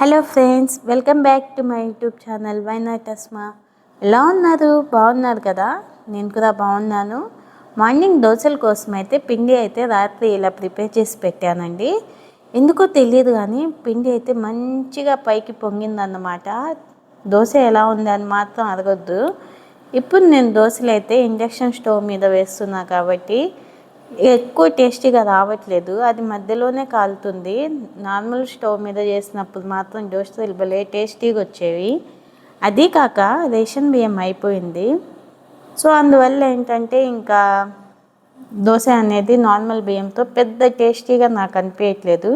Hello friends, welcome back to my YouTube channel why not Asma. ఎలా ఉన్నారు? బాగున్నారు కదా? నేను కూడా బాగున్నాను. మార్నింగ్ దోశల కోసం అయితే పిండి అయితే రాత్రి ఇలా ప్రిపేర్ చేసి పెట్టానండి. ఎందుకో తెలియదు కానీ పిండి అయితే మంచిగా పైకి పొంగిందన్నమాట. దోశ ఎలా ఉంది అని మాత్రం అడగొద్దు. ఇప్పుడు నేను దోశలు అయితే ఇండక్షన్ స్టవ్ మీద వేస్తున్నా కాబట్టి ఎక్కువ టేస్టీగా రావట్లేదు. అది మధ్యలోనే కాలుతుంది. నార్మల్ స్టవ్ మీద చేసినప్పుడు మాత్రం దోశలు భలే టేస్టీగా వచ్చేవి. అది కాక రేషన్ బియ్యం అయిపోయింది. సో అందువల్ల ఏంటంటే ఇంకా దోశ అనేది నార్మల్ బియ్యంతో పెద్ద టేస్టీగా నాకు అనిపించట్లేదు.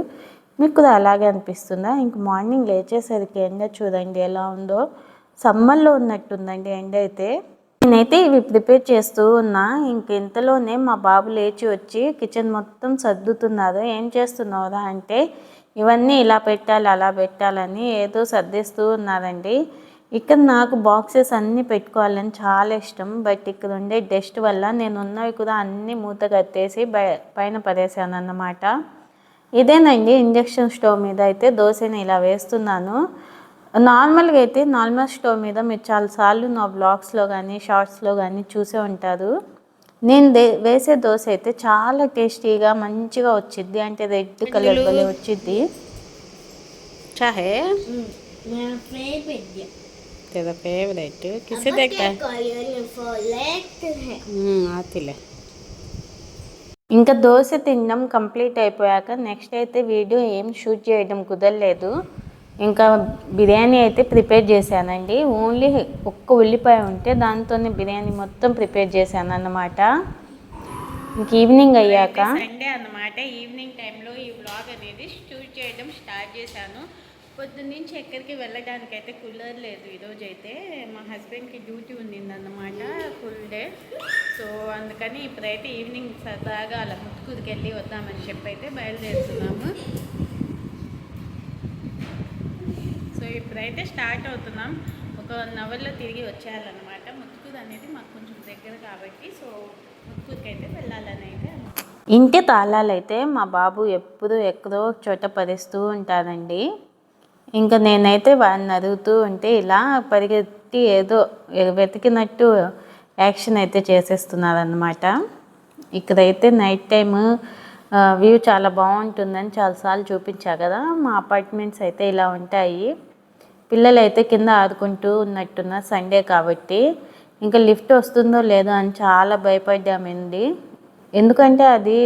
మీకు కూడా అలాగే అనిపిస్తుందా? ఇంక మార్నింగ్ లేచేసరికి ఎండ చూడండి ఎలా ఉందో. సమ్మర్లో ఉన్నట్టుందండి ఎండ అయితే. నేనైతే ఇవి ప్రిపేర్ చేస్తూ ఉన్నా. ఇంతలోనే మా బాబు లేచి వచ్చి కిచెన్ మొత్తం సర్దుతున్నారు. ఏం చేస్తున్నావురా అంటే ఇవన్నీ ఇలా పెట్టాలి అలా పెట్టాలని ఏదో సర్దిస్తూ ఉన్నారండి. ఇక్కడ నాకు బాక్సెస్ అన్నీ పెట్టుకోవాలని చాలా ఇష్టం. బట్ ఇక్కడ ఉండే డస్ట్ వల్ల నేను ఉన్నవి కూడా అన్నీ మూత కట్టేసి పైన పడేసాను అన్నమాట. ఇదేనండి ఇండక్షన్ స్టవ్ మీద అయితే దోశని ఇలా వేస్తున్నాను. నార్మల్గా అయితే నార్మల్ స్టవ్ మీద మీరు చాలాసార్లు నా బ్లాగ్స్లో కానీ షార్ట్స్లో కానీ చూసే ఉంటారు. నేను వేసే దోశ అయితే చాలా టేస్టీగా మంచిగా వచ్చింది. అంటే రెడ్ కలర్ భలే వచ్చింది. చాహే तेरा फेवरेट किसे देखता है आतिले. ఇంకా దోశ తినడం కంప్లీట్ అయిపోయాక నెక్స్ట్ అయితే వీడియో ఏం షూట్ చేయడం కుదరలేదు. ఇంకా బిర్యానీ అయితే ప్రిపేర్ చేశానండి. ఓన్లీ ఒక్క ఉల్లిపాయ ఉంటే దాంతోనే బిర్యానీ మొత్తం ప్రిపేర్ చేశాను అన్నమాట. ఇంక ఈవినింగ్ అయ్యాక సండే అన్నమాట. ఈవినింగ్ టైంలో ఈ వ్లాగ్ అనేది షూట్ చేయడం స్టార్ట్ చేశాను. పొద్దున్నుంచి ఎక్కడికి వెళ్ళడానికి అయితే కుదరలేదు. ఈరోజు అయితే మా హస్బెండ్కి డ్యూటీ ఉండిందన్నమాట ఫుల్ డే. సో అందుకని ఇప్పుడైతే ఈవినింగ్ సరదాగా అలా ముత్తుకూరుకి వెళ్ళి వద్దామని చెప్పి అయితే బయలుదేరుతున్నాము. సో ఇప్పుడైతే స్టార్ట్ అవుతున్నాం. ఒక 1 అవర్లో తిరిగి వచ్చేయాలన్నమాట. ముత్తుకూరు అనేది మాకు కొంచెం దగ్గర కాబట్టి సో ముత్తుకూరుకి అయితే వెళ్ళాలని అయితే. ఇంటి తాళాలు అయితే మా బాబు ఎప్పుడు ఎక్కడో చోట పరుస్తూ ఉంటారండి. ఇంకా నేనైతే వాడిని అడుగుతూ ఉంటే ఇలా పరిగెత్తి ఏదో వెతికినట్టు యాక్షన్ అయితే చేసేస్తున్నారనమాట. ఇక్కడైతే నైట్ టైము వ్యూ చాలా బాగుంటుందని చాలాసార్లు చూపించా కదా. మా అపార్ట్మెంట్స్ అయితే ఇలా ఉంటాయి. పిల్లలు అయితే కింద ఆడుకుంటూ ఉన్నట్టున్న సండే కాబట్టి ఇంకా లిఫ్ట్ వస్తుందో లేదో అని చాలా భయపడ్డామండి. ఎందుకంటే అది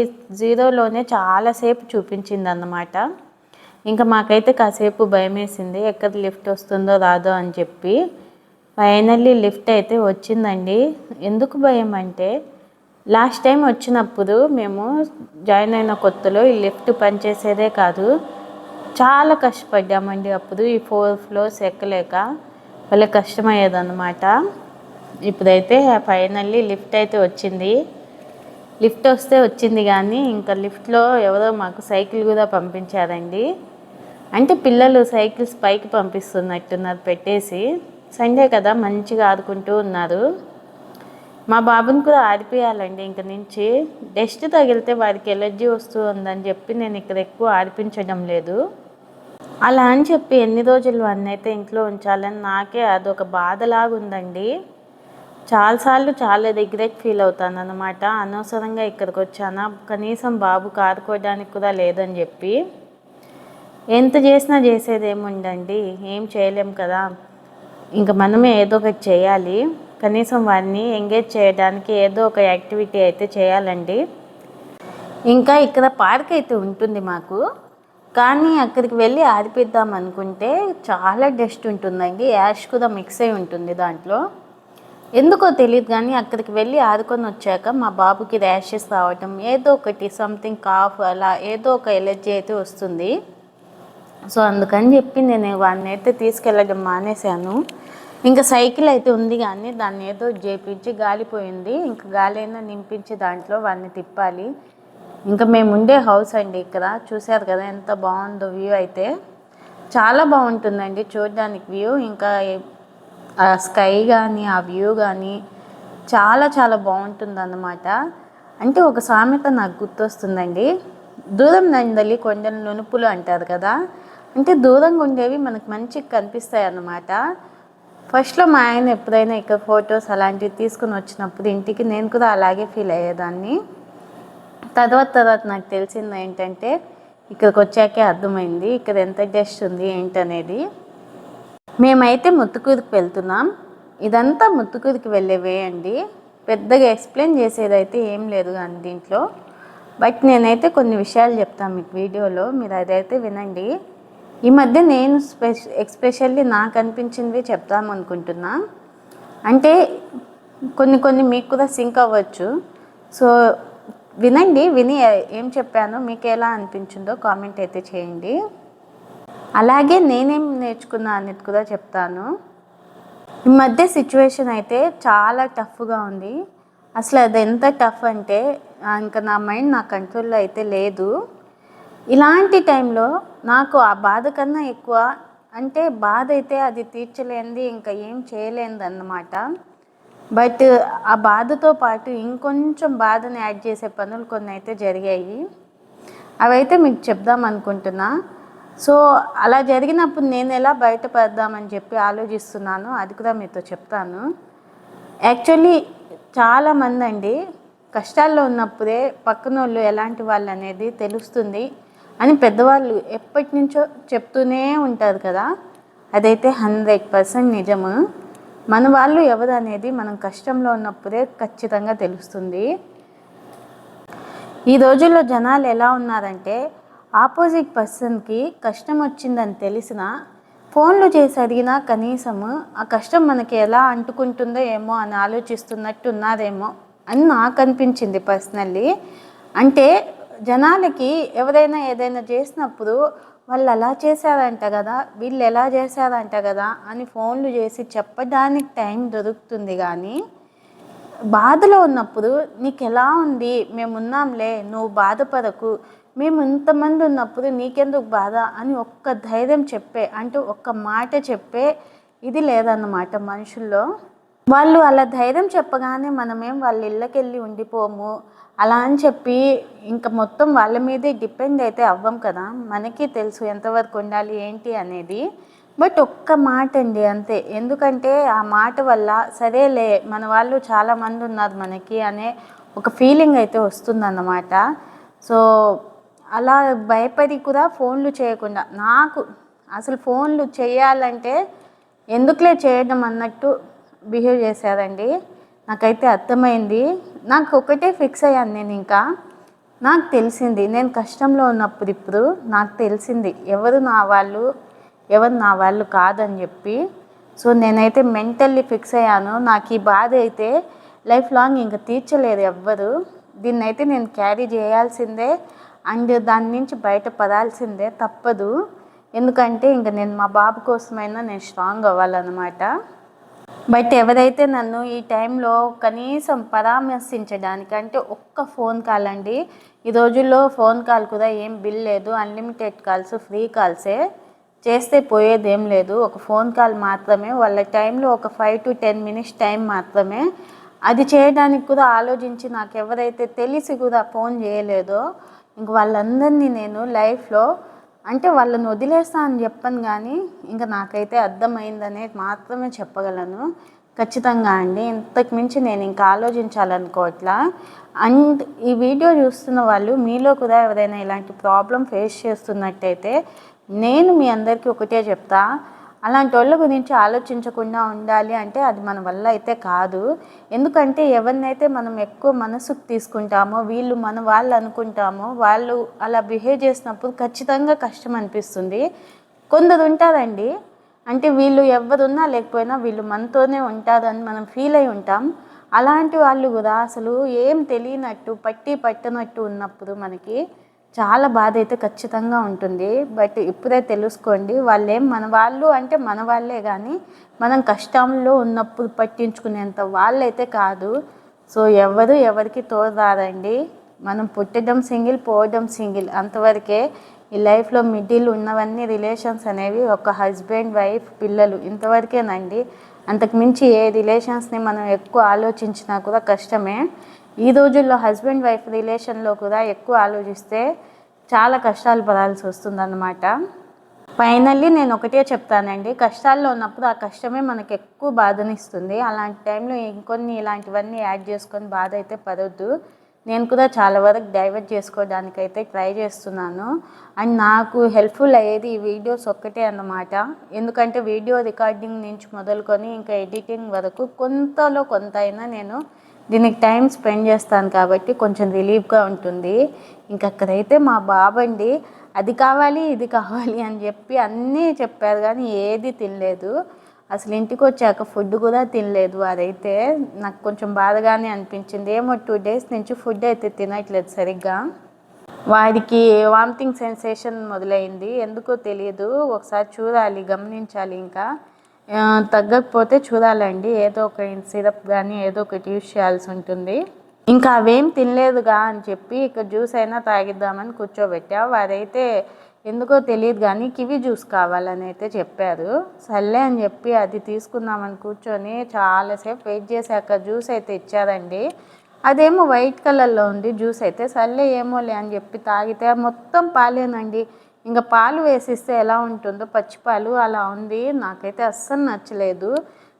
0లోనే చాలాసేపు చూపించింది అన్నమాట. ఇంకా మాకైతే కాసేపు భయం వేసింది ఎక్కడ లిఫ్ట్ వస్తుందో రాదో అని చెప్పి. ఫైనల్లీ లిఫ్ట్ అయితే వచ్చిందండి. ఎందుకు భయం అంటే లాస్ట్ టైం వచ్చినప్పుడు మేము జాయిన్ అయిన కొత్తలో ఈ లిఫ్ట్ పనిచేసేదే కాదు. చాలా కష్టపడ్డామండి అప్పుడు. ఈ 4 ఫ్లోర్స్ ఎక్కలేక భలే కష్టమయ్యేదన్నమాట. ఇప్పుడైతే ఫైనల్లీ లిఫ్ట్ అయితే వచ్చింది. లిఫ్ట్ వస్తే వచ్చింది కానీ ఇంకా లిఫ్ట్లో ఎవరో మాకు సైకిల్ కూడా పంపించారండి. అంటే పిల్లలు సైకిల్స్ పైకి పంపిస్తున్నట్టున్నారు పెట్టేసి. సండే కదా మంచిగా ఆడుకుంటూ ఉన్నారు. మా బాబుని కూడా ఆడిపియాలండి. ఇంక నుంచి డస్ట్ తగిలితే వాడికి ఎలర్జీ వస్తూ ఉందని చెప్పి నేను ఇక్కడ ఎక్కువ ఆడిపించడం లేదు. అలా అని చెప్పి ఎన్ని రోజులు వాడిని అయితే ఇంట్లో ఉంచాలని నాకే అదొక బాధలాగా ఉందండి. చాలాసార్లు చాలా రిగ్రెట్ ఫీల్ అవుతాను అన్నమాట. అనవసరంగా ఇక్కడికి వచ్చానా, కనీసం బాబుకి ఆడుకోవడానికి కూడా లేదని చెప్పి. ఎంత చేసినా చేసేది ఏముండండి, ఏం చేయలేం కదా. ఇంకా మనమే ఏదో ఒకటి చేయాలి. కనీసం వాడిని ఎంగేజ్ చేయడానికి ఏదో ఒక యాక్టివిటీ అయితే చేయాలండి. ఇంకా ఇక్కడ పార్క్ అయితే ఉంటుంది మాకు. కానీ అక్కడికి వెళ్ళి ఆడిపిద్దాం అనుకుంటే చాలా డస్ట్ ఉంటుందండి. యాష్ కూడా మిక్స్ అయి ఉంటుంది దాంట్లో. ఎందుకో తెలియదు కానీ అక్కడికి వెళ్ళి ఆడుకొని వచ్చాక మా బాబుకి ర్యాషెస్ రావటం, ఏదో ఒకటి సంథింగ్ కాఫ్ అలా ఏదో ఒక ఎలర్జీ అయితే వస్తుంది. సో అందుకని చెప్పి నేను వాడిని అయితే తీసుకెళ్ళడం మానేశాను. ఇంకా సైకిల్ అయితే ఉంది కానీ దాన్ని ఏదో చేపించి గాలిపోయింది. ఇంకా గాలి అయినా నింపించి దాంట్లో వాడిని తిప్పాలి. ఇంకా మేము ఉండే హౌస్ అండి ఇక్కడ. చూశారు కదా ఎంత బాగుందో వ్యూ అయితే. చాలా బాగుంటుందండి చూడడానికి వ్యూ. ఇంకా ఆ స్కై కానీ ఆ వ్యూ కానీ చాలా చాలా బాగుంటుంది అన్నమాట. అంటే ఒక సామెత నాకు గుర్తొస్తుందండి. దూరం నందలి కొండల నునుపులు అంటారు కదా. అంటే దూరంగా ఉండేవి మనకు మంచిగా కనిపిస్తాయి అన్నమాట. ఫస్ట్లో మా ఆయన ఎప్పుడైనా ఇక్కడ ఫొటోస్ అలాంటివి తీసుకుని వచ్చినప్పుడు ఇంటికి నేను కూడా అలాగే ఫీల్ అయ్యేదాన్ని. తర్వాత నాకు తెలిసింది ఏంటంటే ఇక్కడికి వచ్చాకే అర్థమైంది ఇక్కడ ఎంత డస్ట్ ఉంది ఏంటనేది. మేమైతే ముత్తుకూరుకి వెళ్తున్నాం. ఇదంతా ముత్తుకూరుకి వెళ్ళేవే అండి. పెద్దగా ఎక్స్ప్లెయిన్ చేసేదైతే ఏం లేదు కానీ దీంట్లో, బట్ నేనైతే కొన్ని విషయాలు చెప్తాను మీకు వీడియోలో, మీరు అదైతే వినండి. ఈ మధ్య నేను ఎక్స్పెషల్లీ నాకు అనిపించింది చెప్తాం అనుకుంటున్నా. అంటే కొన్ని మీకు కూడా సింక్ అవ్వచ్చు. సో వినండి, విని ఏం చెప్పానో మీకు ఎలా అనిపించిందో కామెంట్ అయితే చేయండి. అలాగే నేనేం నేర్చుకున్నా అనేది కూడా చెప్తాను. ఈ మధ్య సిచ్యువేషన్ అయితే చాలా టఫ్గా ఉంది. అసలు అది ఎంత టఫ్ అంటే ఇంకా నా మైండ్ నా కంట్రోల్లో అయితే లేదు. ఇలాంటి టైంలో నాకు ఆ బాధ కన్నా ఎక్కువ, అంటే బాధ అయితే అది తీర్చలేనిది, ఇంకా ఏం చేయలేనిది అన్నమాట. బట్ ఆ బాధతో పాటు ఇంకొంచెం బాధని యాడ్ చేసే పనులు కొన్ని అయితే జరిగాయి. అవైతే మీకు చెప్దాం అనుకుంటున్నా. సో అలా జరిగినప్పుడు నేను ఎలా బయటపడదామని చెప్పి ఆలోచిస్తున్నాను, అది కూడా మీతో చెప్తాను. యాక్చువల్లీ చాలామంది అండి కష్టాల్లో ఉన్నప్పుడే పక్కనోళ్ళు ఎలాంటి వాళ్ళు అనేది తెలుస్తుంది అని పెద్దవాళ్ళు ఎప్పటి నుంచో చెప్తూనే ఉంటారు కదా. అదైతే 100% నిజము. మన వాళ్ళు ఎవరు అనేది మనం కష్టంలో ఉన్నప్పుడే ఖచ్చితంగా తెలుస్తుంది. ఈ రోజుల్లో జనాలు ఎలా ఉన్నారంటే ఆపోజిట్ పర్సన్కి కష్టం వచ్చిందని తెలిసినా ఫోన్లు చేసి అడిగినా కనీసము ఆ కష్టం మనకి ఎలా అంటుకుంటుందో ఏమో అని ఆలోచిస్తున్నట్టు ఉన్నారేమో అని నాకు అనిపించింది పర్సనల్లీ. అంటే జనాలకి ఎవరైనా ఏదైనా చేసినప్పుడు వాళ్ళు అలా చేశారంట కదా, వీళ్ళు ఎలా చేశారంట కదా అని ఫోన్లు చేసి చెప్పడానికి టైం దొరుకుతుంది. కానీ బాధలో ఉన్నప్పుడు నీకు ఎలా ఉంది, మేమున్నాంలే, నువ్వు బాధపడకు, మేము ఇంతమంది ఉన్నప్పుడు నీకెందుకు బాధ అని ఒక్క ధైర్యం చెప్పే, అంటే ఒక్క మాట చెప్పే ఇది లేదన్నమాట మనుషుల్లో. వాళ్ళు అలా ధైర్యం చెప్పగానే మనమేం వాళ్ళ ఇళ్ళకెళ్ళి ఉండిపోము, అలా అని చెప్పి ఇంకా మొత్తం వాళ్ళ మీదే డిపెండ్ అయితే అవ్వం కదా. మనకి తెలుసు ఎంతవరకు ఉండాలి ఏంటి అనేది. బట్ ఒక్క మాట అండి అంతే. ఎందుకంటే ఆ మాట వల్ల సరేలే మన వాళ్ళు చాలామంది ఉన్నారు మనకి అనే ఒక ఫీలింగ్ అయితే వస్తుందన్నమాట. సో అలా భయపడి కూడా ఫోన్లు చేయకుండా, నాకు అసలు ఫోన్లు చేయాలంటే ఎందుకులే చేయడం అన్నట్టు బిహేవ్ చేశారండి. నాకైతే అర్థమైంది. నాకు ఒకటే ఫిక్స్ అయ్యాను నేను. ఇంకా నాకు తెలిసింది నేను కష్టంలో ఉన్నప్పుడు ఇప్పుడు నాకు తెలిసింది ఎవరు నా వాళ్ళు ఎవరు నా వాళ్ళు కాదని చెప్పి. సో నేనైతే మెంటల్లీ ఫిక్స్ అయ్యాను. నాకు ఈ బాధ అయితే లైఫ్ లాంగ్ ఇంకా తీర్చలేదు ఎవ్వరు. దీన్నైతే నేను క్యారీ చేయాల్సిందే అండ్ దాని నుంచి బయటపడాల్సిందే, తప్పదు. ఎందుకంటే ఇంకా నేను మా బాబు కోసమైనా నేను స్ట్రాంగ్ అవ్వాలన్నమాట. బట్ ఎవరైతే నన్ను ఈ టైంలో కనీసం పరామర్శించడానికి, అంటే ఒక్క ఫోన్ కాల్ అండి, ఈ రోజుల్లో ఫోన్ కాల్ కూడా ఏం బిల్ లేదు, అన్లిమిటెడ్ కాల్స్, ఫ్రీ కాల్సే, చేస్తే పోయేదేం లేదు. ఒక ఫోన్ కాల్ మాత్రమే, వాళ్ళ టైంలో ఒక 5 to 10 minutes టైం మాత్రమే. అది చేయడానికి కూడా ఆలోచించి నాకు ఎవరైతే తెలిసి కూడా ఫోన్ చేయలేదో ఇంక వాళ్ళందరినీ నేను లైఫ్లో, అంటే వాళ్ళని వదిలేస్తా అని చెప్పను కానీ ఇంకా నాకైతే అర్థమైందనేది మాత్రమే చెప్పగలను. ఖచ్చితంగా అండి, ఇంతకు మించి నేను ఇంకా ఆలోచించాలనుకోవట్లా. అండ్ ఈ వీడియో చూస్తున్న వాళ్ళు మీలో కూడా ఎవరైనా ఇలాంటి ప్రాబ్లం ఫేస్ చేస్తున్నట్టయితే నేను మీ అందరికీ ఒకటే చెప్తా, అలాంటి వాళ్ళ గురించి ఆలోచించకుండా ఉండాలి అంటే అది మన వల్ల అయితే కాదు. ఎందుకంటే ఎవరినైతే మనం ఎక్కువ మనసుకు తీసుకుంటామో, వీళ్ళు మన వాళ్ళు అనుకుంటామో, వాళ్ళు అలా బిహేవ్ చేసినప్పుడు ఖచ్చితంగా కష్టం అనిపిస్తుంది. కొందరు ఉంటారండి, అంటే వీళ్ళు ఎవరున్నా లేకపోయినా వీళ్ళు మనతోనే ఉంటారని మనం ఫీల్ అయి ఉంటాం. అలాంటి వాళ్ళు కూడా అసలు ఏం తెలియనట్టు పట్టనట్టు ఉన్నప్పుడు మనకి చాలా బాధ అయితే ఖచ్చితంగా ఉంటుంది. బట్ ఇప్పుడే తెలుసుకోండి, వాళ్ళేం మన వాళ్ళు అంటే మన వాళ్ళే కానీ మనం కష్టంలో ఉన్నప్పుడు పట్టించుకునేంత వాళ్ళైతే కాదు. సో ఎవరికి తోరారండి. మనం పుట్టడం సింగిల్, పోవడం సింగిల్, అంతవరకే. ఈ లైఫ్లో మిడిల్ ఉన్నవన్నీ రిలేషన్స్ అనేవి ఒక హస్బెండ్, వైఫ్, పిల్లలు, ఇంతవరకేనండి. అంతకుమించి ఏ రిలేషన్స్ని మనం ఎక్కువ ఆలోచించినా కూడా కష్టమే. ఈ రోజుల్లో హస్బెండ్ వైఫ్ రిలేషన్లో కూడా ఎక్కువ ఆలోచిస్తే చాలా కష్టాలు పడాల్సి వస్తుందన్నమాట. ఫైనల్లీ నేను ఒకటే చెప్తానండి, కష్టాల్లో ఉన్నప్పుడు ఆ కష్టమే మనకు ఎక్కువ బాధనిస్తుంది. అలాంటి టైంలో ఇంకొన్ని ఇలాంటివన్నీ యాడ్ చేసుకొని బాధ అయితే పడొద్దు. నేను కూడా చాలా వరకు డైవర్ట్ చేసుకోవడానికైతే ట్రై చేస్తున్నాను. అండ్ నాకు హెల్ప్ఫుల్ అయ్యేది ఈ వీడియోస్ ఒక్కటే అన్నమాట. ఎందుకంటే వీడియో రికార్డింగ్ నుంచి మొదలుకొని ఇంకా ఎడిటింగ్ వరకు కొంతలో కొంత అయినా నేను దీనికి టైం స్పెండ్ చేస్తాను కాబట్టి కొంచెం రిలీఫ్గా ఉంటుంది. ఇంకక్కడైతే మా బాబండి అది కావాలి ఇది కావాలి అని చెప్పి అన్నీ చెప్పారు కానీ ఏది తినలేదు. అసలు ఇంటికి వచ్చాక ఫుడ్ కూడా తినలేదు. అదైతే నాకు కొంచెం బాధగానే అనిపించింది. ఏమో 2 days నుంచి ఫుడ్ అయితే తినట్లేదు సరిగ్గా. వాడికి వామిటింగ్ సెన్సేషన్ మొదలైంది, ఎందుకో తెలియదు. ఒకసారి చూడాలి, గమనించాలి. ఇంకా తగ్గకపోతే చూడాలండి, ఏదో ఒక సిరప్ కానీ ఏదో ఒకటి యూజ్ చేయాల్సి ఉంటుంది. ఇంకా అవేం తినలేదుగా అని చెప్పి ఇక జ్యూస్ అయినా తాగిద్దామని కూర్చోబెట్టా. వారైతే ఎందుకో తెలియదు కానీ కివి జ్యూస్ కావాలని అయితే చెప్పారు. సర్లే అని చెప్పి అది తీసుకుందామని కూర్చొని చాలాసేపు వెయిట్ చేశాక జ్యూస్ అయితే ఇచ్చారండి. అదేమో వైట్ కలర్లో ఉంది జ్యూస్ అయితే. సర్లే ఏమోలే అని చెప్పి తాగితే మొత్తం పాలేనండి. ఇంకా పాలు వేసిస్తే ఎలా ఉంటుందో, పచ్చిపాలు అలా ఉంది. నాకైతే అస్సలు నచ్చలేదు.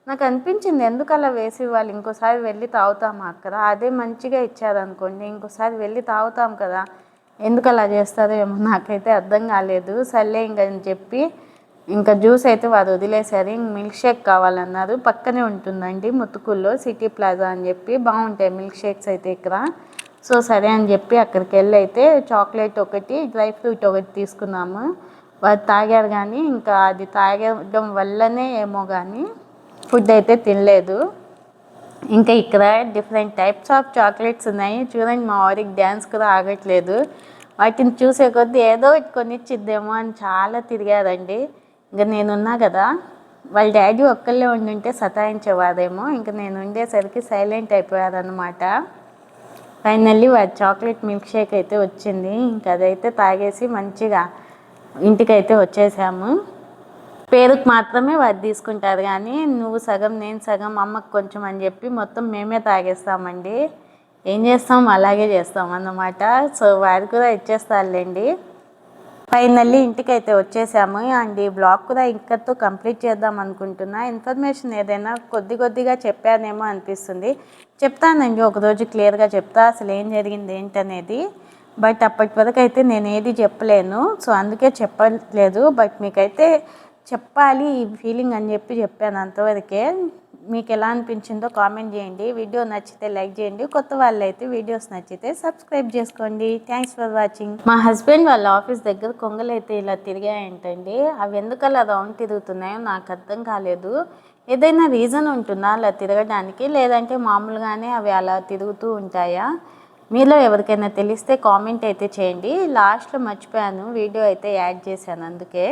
నాకు అనిపించింది ఎందుకు అలా వేసి ఇవ్వాలి, ఇంకోసారి వెళ్ళి తాగుతాము అక్కడ. అదే మంచిగా ఇచ్చారనుకోండి ఇంకోసారి వెళ్ళి తాగుతాం కదా, ఎందుకు అలా చేస్తారో ఏమో నాకైతే అర్థం కాలేదు. సర్లే ఇంకని చెప్పి ఇంకా జ్యూస్ అయితే వారు వదిలేశారు. ఇంక మిల్క్ షేక్ కావాలన్నారు. పక్కనే ఉంటుందండి ముత్తుకూరులో సిటీ ప్లాజా అని చెప్పి, బాగుంటాయి మిల్క్ షేక్స్ అయితే ఇక్కడ. సో సరే అని చెప్పి అక్కడికి వెళ్ళి అయితే చాక్లెట్ ఒకటి, డ్రై ఫ్రూట్ ఒకటి తీసుకున్నాము. వారు తాగారు కానీ ఇంకా అది తాగడం వల్లనే ఏమో కానీ ఫుడ్ అయితే తినలేదు. ఇంకా ఇక్కడ డిఫరెంట్ టైప్స్ ఆఫ్ చాక్లెట్స్ ఉన్నాయి చూడండి. మా వారికి డ్యాన్స్ కూడా ఆగట్లేదు. వాటిని చూసే కొద్దీ ఏదో ఒకటి కొనిచ్చిద్దేమో అని చాలా తిరిగారండి. ఇంకా నేనున్నా కదా, వాళ్ళ డాడీ ఒక్కళ్ళే ఉండుంటే సతాయించేవారేమో. ఇంకా నేను ఉండేసరికి సైలెంట్ అయిపోయారనమాట. ఫైనల్లీ వాడి చాక్లెట్ మిల్క్ షేక్ అయితే వచ్చింది. ఇంకా అదైతే తాగేసి మంచిగా ఇంటికైతే వచ్చేసాము. పేరుకు మాత్రమే వాడు తీసుకుంటారు కానీ నువ్వు సగం నేను సగం అమ్మకు కొంచెం అని చెప్పి మొత్తం మేమే తాగేస్తామండి. ఏం చేస్తాం, అలాగే చేస్తాం అన్నమాట. సో వాడు కూడా ఇచ్చేస్తారులేండి. ఫైనల్లీ ఇంటికైతే వచ్చేసాము. అండ్ ఈ బ్లాగ్ కూడా ఇంకతో కంప్లీట్ చేద్దాం అనుకుంటున్నా. ఇన్ఫర్మేషన్ ఏదైనా కొద్దిగా చెప్పానేమో అనిపిస్తుంది. చెప్తానండి, ఒకరోజు క్లియర్గా చెప్తా అసలు ఏం జరిగింది ఏంటనేది. బట్ అప్పటి వరకు అయితే నేను ఏది చెప్పలేను, సో అందుకే చెప్పలేదు. బట్ మీకైతే చెప్పాలి ఈ ఫీలింగ్ అని చెప్పి చెప్పాను, అంతవరకే. మీకు ఎలా అనిపించిందో కామెంట్ చేయండి. వీడియో నచ్చితే లైక్ చేయండి. కొత్త వాళ్ళు అయితే వీడియోస్ నచ్చితే సబ్స్క్రైబ్ చేసుకోండి. Thanks for watching. మా హస్బెండ్ వాళ్ళ ఆఫీస్ దగ్గర కొంగలు అయితే ఇలా తిరిగాయంటండి. అవి ఎందుకలా రౌండ్ తిరుగుతున్నాయో నాకు అర్థం కాలేదు. ఏదైనా రీజన్ ఉంటుందా అలా తిరగడానికి, లేదంటే మామూలుగానే అవి అలా తిరుగుతూ ఉంటాయా? మీలో ఎవరికైనా తెలిస్తే కామెంట్ అయితే చేయండి. లాస్ట్లో మర్చిపోయాను, వీడియో అయితే యాడ్ చేశాను అందుకే.